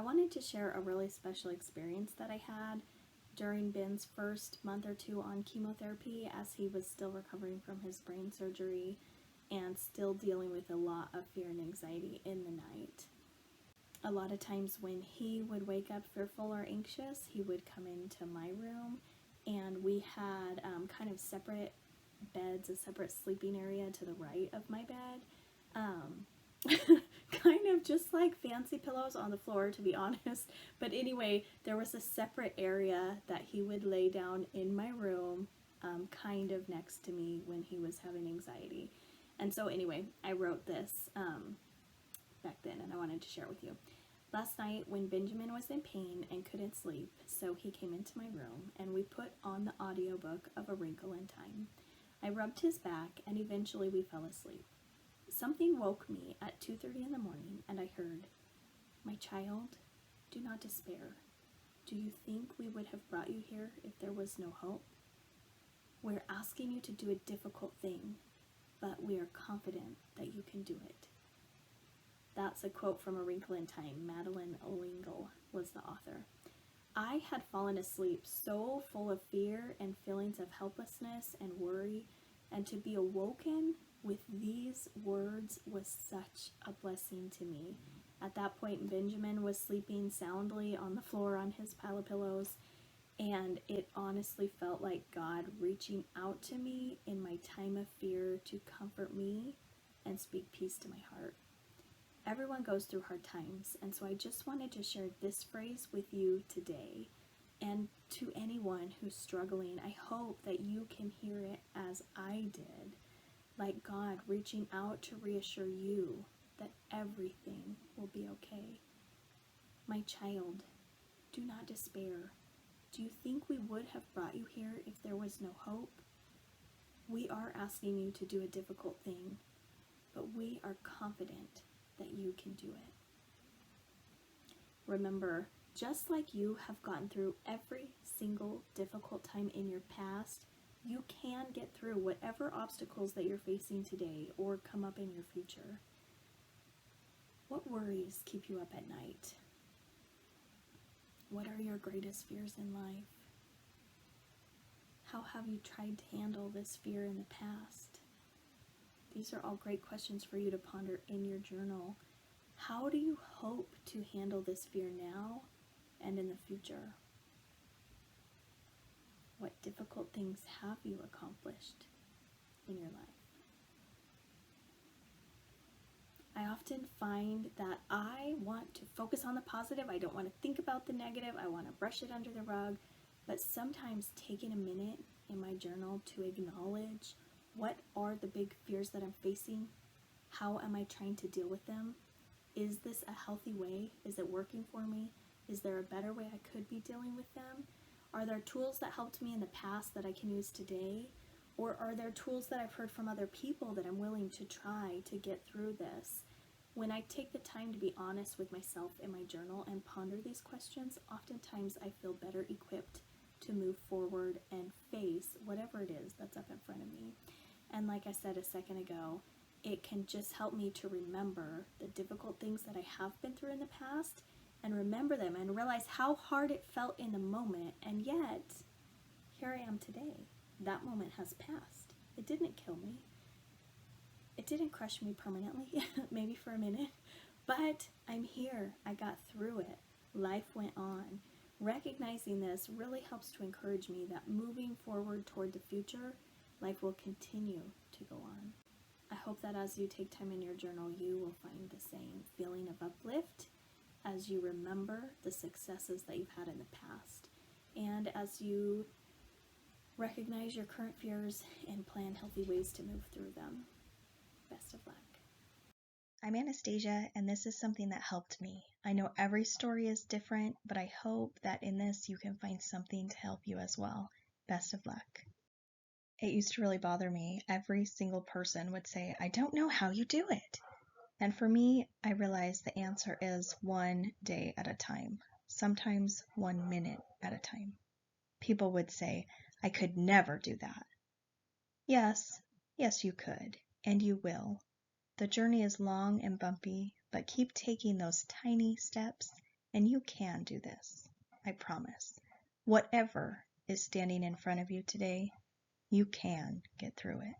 I wanted to share a really special experience that I had during Ben's first month or two on chemotherapy, as he was still recovering from his brain surgery and still dealing with a lot of fear and anxiety in the night. A lot of times when he would wake up fearful or anxious, he would come into my room, and we had kind of separate beds, a separate sleeping area to the right of my bed. Kind of just like fancy pillows on the floor, to be honest. But anyway, there was a separate area that he would lay down in my room, kind of next to me when he was having anxiety. And so anyway, I wrote this back then, and I wanted to share it with you. Last night, when Benjamin was in pain and couldn't sleep, so he came into my room, and we put on the audiobook of A Wrinkle in Time. I rubbed his back, and eventually we fell asleep. Something woke me at 2:30 in the morning, and I heard, "My child, do not despair. Do you think we would have brought you here if there was no hope? We're asking you to do a difficult thing, but we are confident that you can do it." That's a quote from A Wrinkle in Time. Madeleine L'Engle was the author. I had fallen asleep so full of fear and feelings of helplessness and worry, and to be awoken with these words was such a blessing to me. At that point, Benjamin was sleeping soundly on the floor on his pile of pillows, and it honestly felt like God reaching out to me in my time of fear to comfort me and speak peace to my heart. Everyone goes through hard times, and so I just wanted to share this phrase with you today. And to anyone who's struggling, I hope that you can hear it as I did, like God reaching out to reassure you that everything will be okay. My child, do not despair. Do you think we would have brought you here if there was no hope? We are asking you to do a difficult thing, but we are confident that you can do it. Remember, just like you have gotten through every single difficult time in your past, you can get through whatever obstacles that you're facing today or come up in your future. What worries keep you up at night? What are your greatest fears in life? How have you tried to handle this fear in the past? These are all great questions for you to ponder in your journal. How do you hope to handle this fear now and in the future? What difficult things have you accomplished in your life? I often find that I want to focus on the positive. I don't want to think about the negative. I want to brush it under the rug. But sometimes taking a minute in my journal to acknowledge what are the big fears that I'm facing? How am I trying to deal with them? Is this a healthy way? Is it working for me? Is there a better way I could be dealing with them? Are there tools that helped me in the past that I can use today? Or are there tools that I've heard from other people that I'm willing to try to get through this? When I take the time to be honest with myself in my journal and ponder these questions, oftentimes I feel better equipped to move forward and face whatever it is that's up in front of me. And like I said a second ago, it can just help me to remember the difficult things that I have been through in the past and remember them and realize how hard it felt in the moment, and yet here I am today. That moment has passed. It didn't kill me. It didn't crush me permanently, maybe for a minute, but I'm here. I got through it. Life went on. Recognizing this really helps to encourage me that moving forward toward the future, life will continue to go on. I hope that as you take time in your journal, you will find the same feeling of uplift as you remember the successes that you've had in the past, and as you recognize your current fears and plan healthy ways to move through them. Best of luck. I'm Anastasia, and this is something that helped me. I know every story is different, but I hope that in this you can find something to help you as well. Best of luck. It used to really bother me. Every single person would say, "I don't know how you do it." And for me, I realized the answer is one day at a time, sometimes 1 minute at a time. People would say, "I could never do that." Yes, you could, and you will. The journey is long and bumpy, but keep taking those tiny steps, And you can do this, I promise. Whatever is standing in front of you today, you can get through it.